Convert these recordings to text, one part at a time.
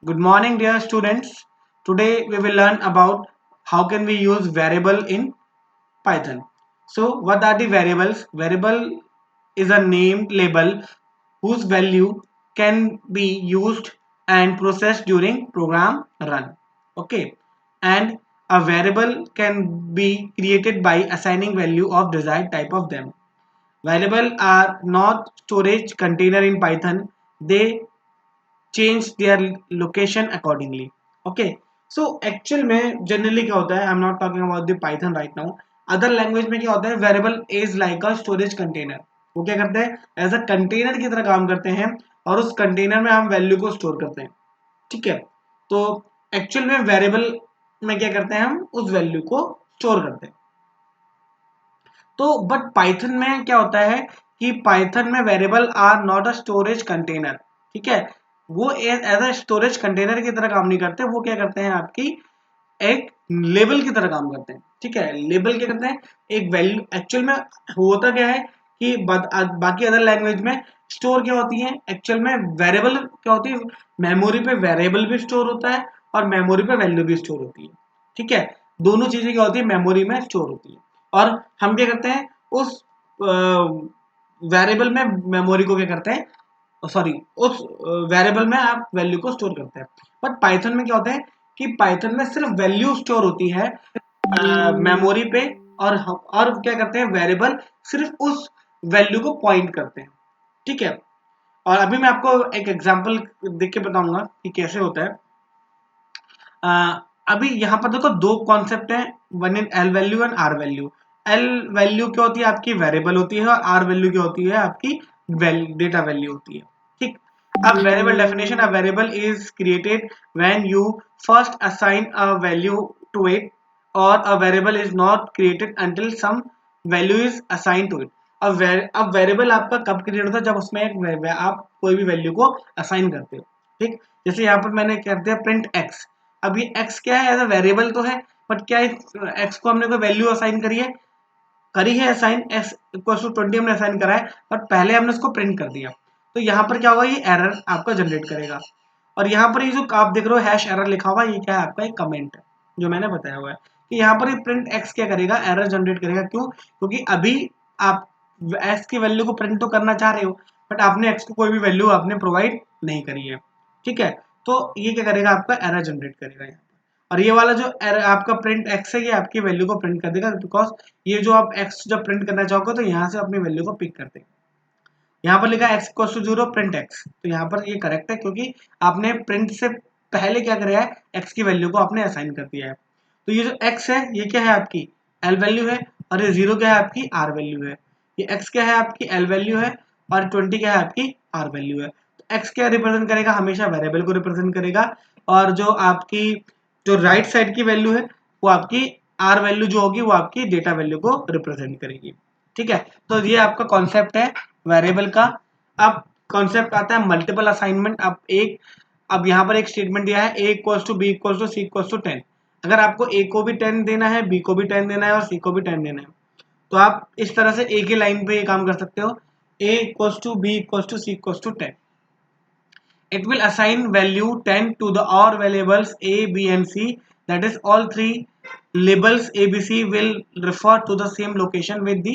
Good morning, dear students. Today we will learn about how can we use variable in Python. So, what are the variables? Variable is a named label whose value can be used and processed during program run. Okay, and a variable can be created by assigning value of desired type of them. Variable are not storage container in Python. They change their location accordingly. Okay, so actual में generally क्या होता है, I am not talking about the Python right now. Other language में क्या होता है, variable is like a storage container. वो क्या करते हैं, एज अ कंटेनर की तरह काम करते हैं और उस कंटेनर में हम वैल्यू को स्टोर करते हैं. ठीक है, तो एक्चुअल में वेरिएबल में क्या करते हैं, हम उस वैल्यू को स्टोर करते हैं. तो बट पाइथन में क्या होता है कि पाइथन में variable are not a storage container. ठीक है, वो एज अ स्टोरेज कंटेनर की तरह काम नहीं करते. वो क्या करते हैं, आपकी एक लेबल की तरह काम करते हैं. ठीक है, लेबल क्या करते हैं, एक वैल्यू. एक्चुअल में होता क्या है कि बाकी अदर लैंग्वेज में स्टोर क्या होती है, एक्चुअल में वेरिएबल क्या होती है, मेमोरी पे वेरिएबल भी स्टोर होता है और मेमोरी पे वैल्यू भी स्टोर होती है. ठीक है, दोनों चीजें क्या होती है, मेमोरी में स्टोर होती है. और हम क्या करते हैं, उस वेरिएबल में मेमोरी को क्या करते हैं, सॉरी, उस वेरिएबल में आप वैल्यू को स्टोर करते हैं. बट पाइथन में क्या होता है कि पाइथन में सिर्फ वैल्यू स्टोर होती है मेमोरी पे. और क्या करते हैं, वेरिएबल सिर्फ उस वैल्यू को पॉइंट करते हैं. ठीक है, और अभी मैं आपको एक एग्जांपल देख के बताऊंगा कि कैसे होता है. अ, अभी यहाँ पर देखो दो कॉन्सेप्ट हैं, one in L value and R value. L value क्या होती है, आपकी वेरिएबल होती है, और आर वैल्यू क्या होती है, आपकी डेटा वैल्यू होती है. ठीक, अब variable definition, a variable is created when you first assign a value to it, और a variable is not created until some value is assign to it. अब वेरिएबल आपका कब क्रिएट होता है, जब उसमें आप कोई भी वैल्यू को असाइन करते हो. ठीक, जैसे यहाँ पर मैंने कर दिया प्रिंट एक्स. अब ये x क्या है, एज अ वेरिएबल तो है, बट क्या इस x को हमने कोई वैल्यू असाइन करी है असाइन, x इक्वल टू 20 हमने असाइन करा है, बट पहले हमने उसको प्रिंट कर दिया. तो यहाँ पर क्या होगा, ये एरर आपका जनरेट करेगा. और यहाँ पर ये जो आप देख रहे हो हैश एरर लिखा हुआ है, ये क्या है, आपका एक कमेंट है जो मैंने बताया हुआ है कि यहाँ पर ये प्रिंट x क्या करेगा, एरर जनरेट करेगा. क्यों, क्योंकि अभी आप x की वैल्यू को प्रिंट तो करना चाह रहे हो, बट आपने x को कोई भी वैल्यू आपने प्रोवाइड नहीं करी है. ठीक है, तो ये क्या करेगा, आपका एरर जनरेट करेगा यहाँ पर. और ये वाला जो एरर आपका प्रिंट x है, ये आपकी वैल्यू को प्रिंट कर देगा, बिकॉज ये जो आप x जब प्रिंट करना चाहोगे तो यहाँ से अपनी वैल्यू को पिक कर देगा. यहाँ पर लिखा है x equal to 0 print x, तो यहाँ पर ये करेक्ट है क्योंकि आपने प्रिंट से पहले क्या कराया है, x की वैल्यू को आपने असाइन कर दिया है. तो ये जो x है, ये क्या है, आपकी l वैल्यू है, और ये 0 क्या है, आपकी r वैल्यू है. ये x क्या है, आपकी l वैल्यू है, और 20 क्या है, आपकी r वैल्यू है. तो x क्या रिप्रेजेंट करेगा, हमेशा वेरिएबल को रिप्रेजेंट करेगा. और जो आपकी जो राइट साइड की वैल्यू है, वो आपकी r वैल्यू जो होगी, वो आपकी डेटा वैल्यू को रिप्रेजेंट करेगी. ठीक है, तो ये आपका कॉन्सेप्ट है वेरिएबल का. अब कॉन्सेप्ट आता है मल्टीपल असाइनमेंट. अब यहाँ पर एक स्टेटमेंट दिया है, a equals to B equals to C equals to 10. अगर आपको a को भी 10 देना है, b को भी 10 देना है और c को भी 10 देना है, तो आप इस तरह से एक ही लाइन पे ये काम कर सकते हो. a equals to b equals to c equals to 10. It will assign value 10 to the OR variables a, b and c. That is, all three labels a, b, c will refer to the same location with the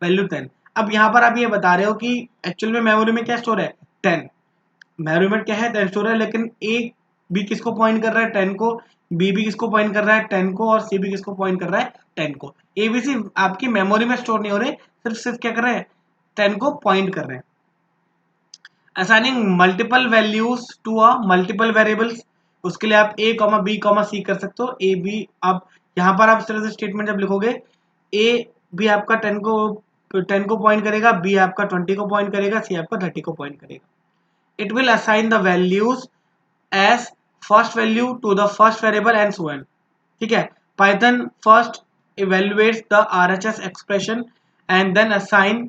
value 10. अब यहाँ पर आप ये बता रहे हो कि actual में मेमोरी में क्या स्टोर है, 10. मेमोरी में क्या है, 10 स्टोर है, लेकिन a b किसको पॉइंट कर रहा है, 10 को, b भी किसको पॉइंट कर रहा है, 10 को, और c भी किसको पॉइंट कर रहा है, 10 को. a b c आपकी मेमोरी में स्टोर नहीं हो रहे, सिर्फ क्या कर रहे हैं, 10 को पॉइंट कर रहे हैं. assigning multiple values to a multiple variables, उसके लिए आप a, b, c कर सकते हो. a b, अब यहाँ पर आप इस तरह से स्टेटमेंट जब लिखोगे, a भी आपका 10 को पॉइंट करेगा, b आपका 20 को पॉइंट करेगा, c आपका 30 को पॉइंट करेगा. It will assign the values as first value to the first variable and so on. ठीक है, Python first evaluates the RHS expression and then assign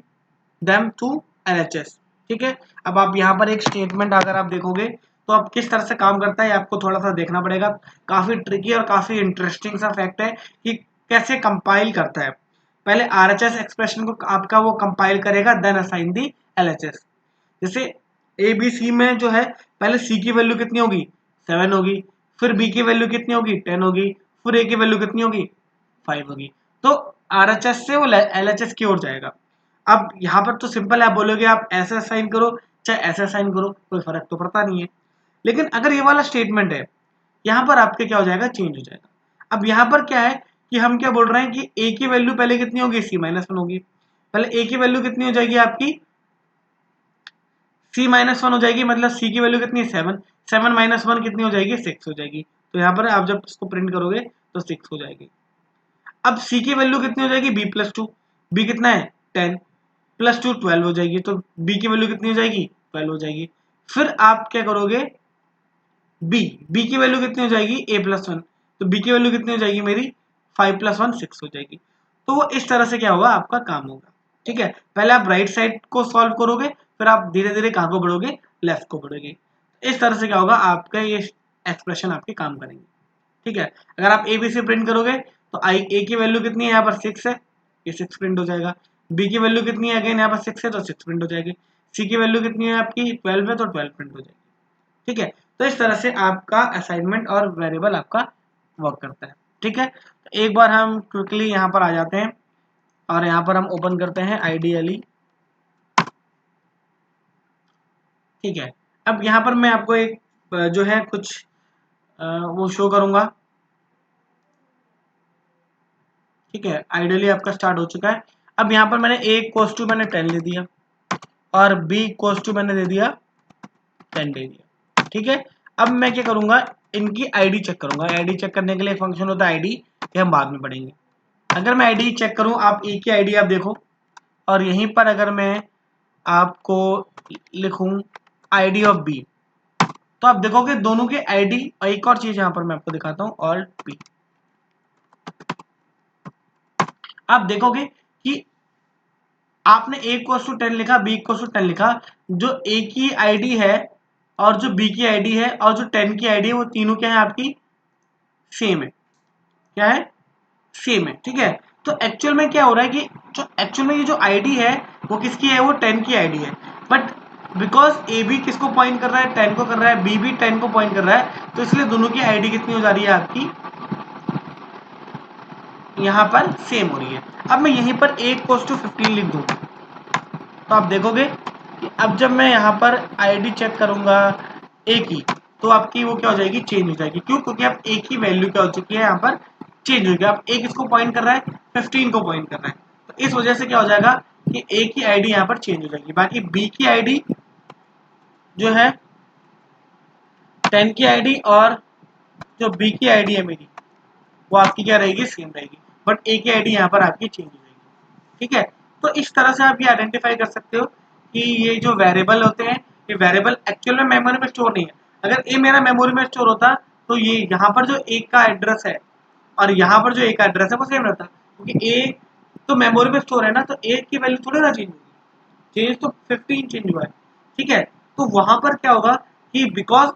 them to LHS. ठीक है, अब आप यहाँ पर एक स्टेटमेंट अगर आप देखोगे तो अब किस तरह से काम करता है, आपको थोड़ा सा देखना पड़ेगा. काफी ट्रिकी और काफी इंटरेस्टिंग सा फैक्ट है कि कैसे कंपाइल करता है. पहले RHS एक्सप्रेशन को आपका वो कंपाइल करेगा, देन असाइन दी LHS. जैसे ए बी सी में जो है, पहले सी की वैल्यू कितनी होगी, 7 होगी, फिर बी की वैल्यू कितनी होगी 10 होगी, फिर ए की वैल्यू कितनी होगी 5 होगी। तो आरएचएस से वो एलएचएस की ओर जाएगा। अब यहाँ पर तो सिंपल है, आप बोलोगे आप ऐसे असाइन करो चाहे ऐसे असाइन करो, कोई फर्क तो पड़ता नहीं है। लेकिन अगर ये वाला स्टेटमेंट है, यहाँ पर आपके क्या हो जाएगा, चेंज हो जाएगा। अब यहाँ पर क्या है कि हम क्या बोल रहे हैं कि ए की वैल्यू पहले कितनी होगी, C-1 होगी। पहले ए की वैल्यू कितनी हो जाएगी आपकी, C-1 हो जाएगी, मतलब सी की वैल्यू कितनी है 7, 7 - 1 कितनी हो जाएगी 6 हो जाएगी। तो यहाँ पर आप जब इसको प्रिंट करोगे तो 6 हो जाएगी। अब सी की वैल्यू कितनी हो जाएगी B+2, बी कितना है 10, +2 12 हो जाएगी, तो बी की वैल्यू कितनी हो जाएगी 12 हो जाएगी। फिर आप क्या करोगे, बी की वैल्यू कितनी हो जाएगी A+1, तो बी की वैल्यू कितनी हो जाएगी मेरी 5 + 1 6 हो जाएगी। तो वो इस तरह से क्या होगा, आपका काम होगा। ठीक है, पहले आप राइट साइड को सॉल्व करोगे, फिर आप धीरे धीरे कहाँ को बढ़ोगे, लेफ्ट को बढ़ोगे। इस तरह से क्या होगा, आपका ये एक्सप्रेशन आपके काम करेंगे। ठीक है, अगर आप ABC प्रिंट करोगे तो ए की वैल्यू कितनी है यहाँ पर 6 है, ये 6 प्रिंट हो जाएगा। बी की वैल्यू कितनी है, अगेन यहाँ पर 6 है तो 6 प्रिंट हो जाएगी। सी की वैल्यू कितनी है आपकी 12 है तो 12 प्रिंट हो जाएगी। ठीक है, तो इस तरह से आपका असाइनमेंट और वेरिएबल आपका वर्क करता है। ठीक है, तो एक बार हम क्विकली यहाँ पर आ जाते हैं और यहाँ पर हम ओपन करते हैं आइडियली। ठीक है, अब यहाँ पर मैं आपको एक जो है कुछ वो शो करूंगा। ठीक है, आइडियली आपका स्टार्ट हो चुका है। अब यहाँ पर मैंने A = मैंने 10 ले दिया और B = मैंने दे दिया 10 दे दिया। ठीक है, अब मैं क्या करूंगा, इनकी आईडी चेक करूंगा। आईडी चेक करने के लिए फंक्शन होता है आईडी, ये हम बाद में पढ़ेंगे। अगर मैं आईडी चेक करूं, आप ए की आईडी आप देखो, और यहीं पर अगर मैं आपको लिखूं आईडी ऑफ बी, तो आप देखोगे दोनों के आईडी, और एक और चीज यहां पर मैं आपको दिखाता हूं, ऑल्ट पी, आप देखोगे कि आपने A = 10 लिखा, B = 10 लिखा, जो A की आईडी है और जो B की आईडी है और जो 10 की आईडी है, वो तीनों क्या है आपकी सेम है। क्या है, सेम है। ठीक है, तो एक्चुअल में क्या हो रहा है कि जो एक्चुअल में ये जो आईडी है वो किसकी है, वो 10 की आईडी है, बट बिकॉज ए भी किसको पॉइंट कर रहा है, 10 को कर रहा है, बी भी 10 को पॉइंट कर रहा है, तो इसलिए दोनों की आईडी कितनी हो जा रही है आपकी, यहाँ पर सेम हो रही है। अब मैं यहीं पर A = 15 लिख दूंगा, तो आप देखोगे कि अब जब मैं यहाँ पर आईडी चेक करूंगा ए की, तो आपकी वो क्या हो जाएगी, चेंज हो जाएगी। क्यों, क्योंकि अब ए की वैल्यू क्या हो चुकी है, यहाँ पर चेंज हो गया। अब ए किसको पॉइंट कर रहा है, 15 को पॉइंट कर रहा है, तो इस वजह से क्या हो जाएगा कि ए की आईडी यहाँ पर चेंज हो जाएगी। बाकी बी की आईडी जो है 10 की आईडी, और जो बी की आईडी है मेरी, वो आपकी क्या रहेगी, सेम रहेगी, बट ए की आईडी यहाँ पर आपकी चेंज हो जाएगी। ठीक है, तो इस तरह से आप ये आइडेंटिफाई कर सकते हो कि ये जो वेरिएबल होते हैं, ये वेरिएबल एक्चुअल में मेमोरी में स्टोर नहीं है। अगर ए मेरा मेमोरी में स्टोर होता तो ये यहाँ पर जो ए का एड्रेस है और यहाँ पर जो ए का एड्रेस है वो सेम रहता, क्योंकि ए तो मेमोरी में स्टोर है ना, तो ए की वैल्यू थोड़ी ना चेंज होगी, चेंज तो 15 चेंज हुआ है। ठीक है, तो वहां पर क्या होगा कि बिकॉज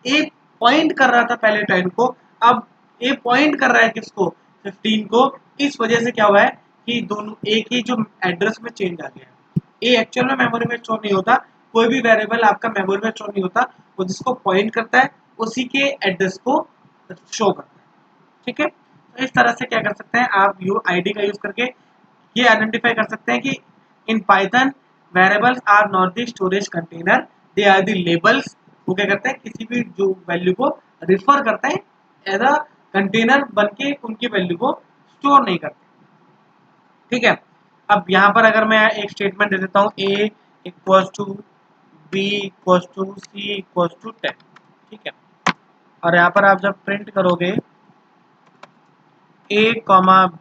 ए पॉइंट कर रहा था पहले 10 को, अब ए पॉइंट कर रहा है किसको, 15 को, इस वजह से क्या हुआ है कि दोनों ए की जो एड्रेस में चेंज आ गया है। ए एक्चुअल में मेमोरी में स्टोर नहीं होता, कोई भी वेरिएबल आपका मेमोरी में स्टोर नहीं होता, वो जिसको पॉइंट करता है उसी के एड्रेस को शो करता है। ठीक है, तो इस तरह से क्या कर सकते हैं आप, यू आईडी का यूज करके ये आइडेंटिफाई कर सकते हैं कि in Python variables are not the storage container, they are the labels. वो क्या करते हैं, किसी भी जो वैल्यू को रिफर करते हैं, एज अ कंटेनर बन के उनकी वैल्यू को स्टोर नहीं करते। ठीक है, अब यहाँ पर अगर मैं एक स्टेटमेंट दे देता हूँ, A = B = C = 10। ठीक है, और यहाँ पर आप जब प्रिंट करोगे A,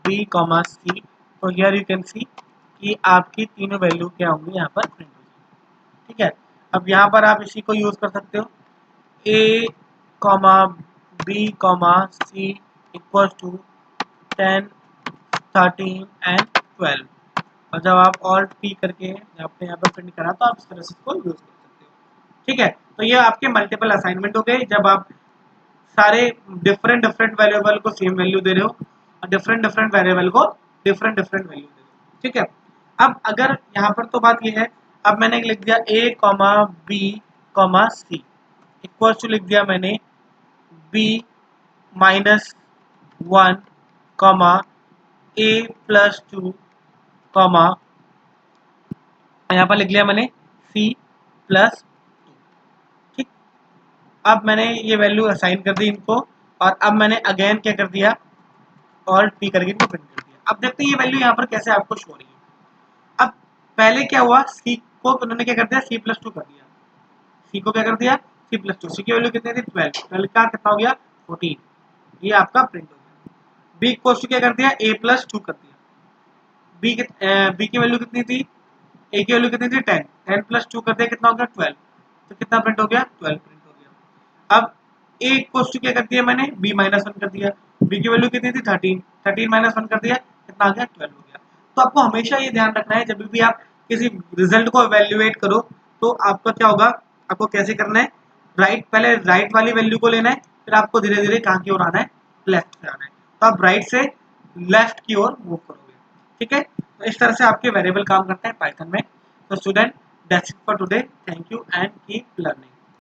B, C, तो हियर यू कैन सी कि आपकी तीनों वैल्यू क्या होंगी, यहाँ पर प्रिंट होगी। ठीक है, अब यहाँ पर आप इसी को यूज कर सकते हो, A, B, C = 10, 13 एंड 12, और जब आप ऑल्ट पी करके आपने यहाँ पर प्रिंट करा तो आप इस तरह से इसको यूज कर सकते हो। ठीक है, तो ये आपके मल्टीपल असाइनमेंट हो गए, जब आप सारे डिफरेंट वेरिएबल को सेम वैल्यू दे रहे हो और डिफरेंट वेरिएबल को डिफरेंट वैल्यू दे रहे हो। ठीक है, अब अगर यहाँ पर तो बात ये है, अब मैंने लिख दिया A, B, C, equal to लिख दिया मैंने b -1 कॉमा a +2 कॉमा यहाँ पर लिख लिया मैंने c+, ठीक। अब मैंने ये वैल्यू असाइन कर दी इनको, और अब मैंने अगेन क्या कर दिया, और टी करके इनको प्रिंट कर दिया। अब देखते हैं ये वैल्यू यहाँ पर कैसे आपको शो हो रही है। अब पहले क्या हुआ, सी को उन्होंने क्या कर दिया, c+2 कर दिया। सी को क्या कर दिया, c+2। सी की वैल्यू कितनी थी, 12। 12 का कितना हो गया, 14। ये आपका प्रिंट हो गया। बी को क्या कर दिया, a+2 कर दिया। बी की वैल्यू कितनी थी, ए की वैल्यू कितनी थी, 10। 10+2 कर दिया, कितना हो गया, 12। तो कितना प्रिंट हो गया, 12 प्रिंट हो गया। अब ए को क्या कर दिया मैंने, b-1 कर दिया। बी की वैल्यू कितनी थी, 13। 13-1 कर दिया, कितना आ गया, 12 हो गया। तो आपको हमेशा ये ध्यान रखना है, जब भी आप किसी रिजल्ट को एवेल्युएट करो तो आपका क्या होगा, आपको कैसे करना है, पहले राइट वाली वैल्यू को लेना है, फिर आपको धीरे धीरे कहाँ की ओर आना है, लेफ्ट से आना है। तो आप राइट से लेफ्ट की ओर मूव करोगे, ठीक है। तो इस तरह से आपके वेरिएबल काम करते हैं पाइथन में। तो student, that's it for today. Thank you and keep learning.